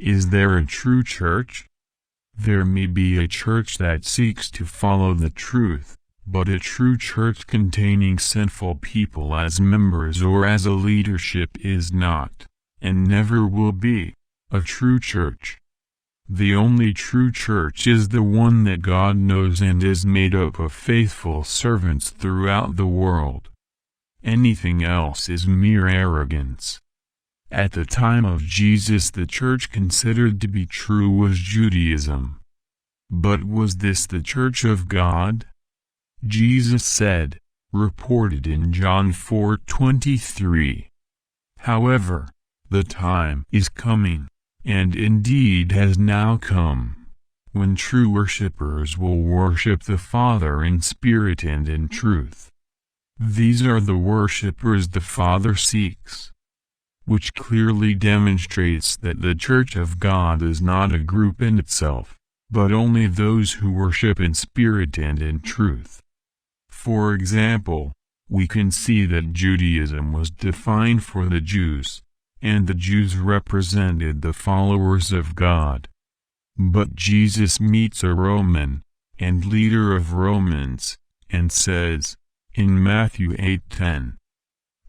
Is there a true church? There may be a church that seeks to follow the truth, but a true church containing sinful people as members or as a leadership is not, and never will be, a true church. The only true church is the one that God knows and is made up of faithful servants throughout the world. Anything else is mere arrogance. At the time of Jesus, the church considered to be true was Judaism. But was this the church of God? Jesus said, reported in John 4:23. However, the time is coming, and indeed has now come, when true worshippers will worship the Father in spirit and in truth. These are the worshippers the Father seeks. Which clearly demonstrates that the Church of God is not a group in itself, but only those who worship in spirit and in truth. For example, we can see that Judaism was defined for the Jews, and the Jews represented the followers of God. But Jesus meets a Roman, and leader of Romans, and says, in Matthew 8:10,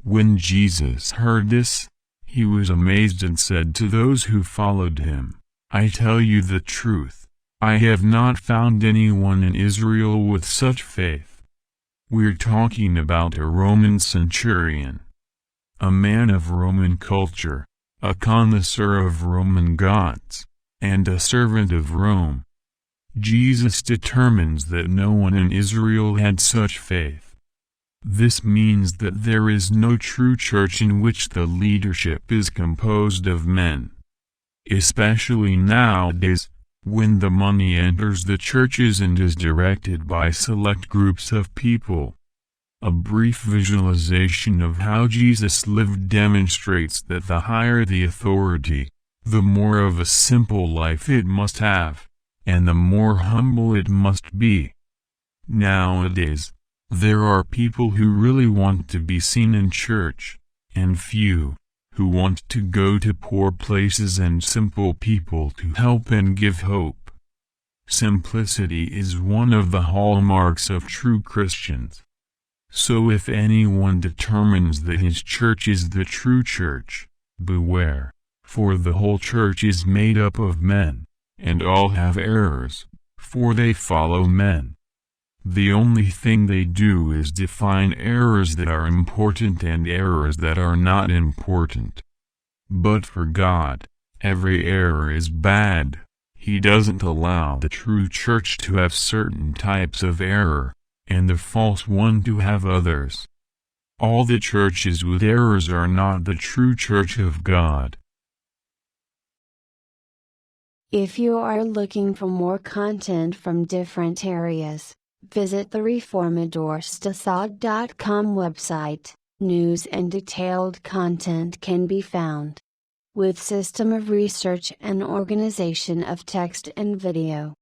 when Jesus heard this, he was amazed and said to those who followed him, I tell you the truth, I have not found anyone in Israel with such faith. We're talking about a Roman centurion, a man of Roman culture, a connoisseur of Roman gods, and a servant of Rome. Jesus determines that no one in Israel had such faith. This means that there is no true church in which the leadership is composed of men. Especially nowadays, when the money enters the churches and is directed by select groups of people. A brief visualization of how Jesus lived demonstrates that the higher the authority, the more of a simple life it must have, and the more humble it must be. Nowadays, there are people who really want to be seen in church, and few, who want to go to poor places and simple people to help and give hope. Simplicity is one of the hallmarks of true Christians. So if anyone determines that his church is the true church, beware, for the whole church is made up of men, and all have errors, for they follow men. The only thing they do is define errors that are important and errors that are not important. But for God, every error is bad. He doesn't allow the true church to have certain types of error, and the false one to have others. All the churches with errors are not the true church of God. If you are looking for more content from different areas, visit the reformadorstad.com website. News and detailed content can be found with system of research and organization of text and video.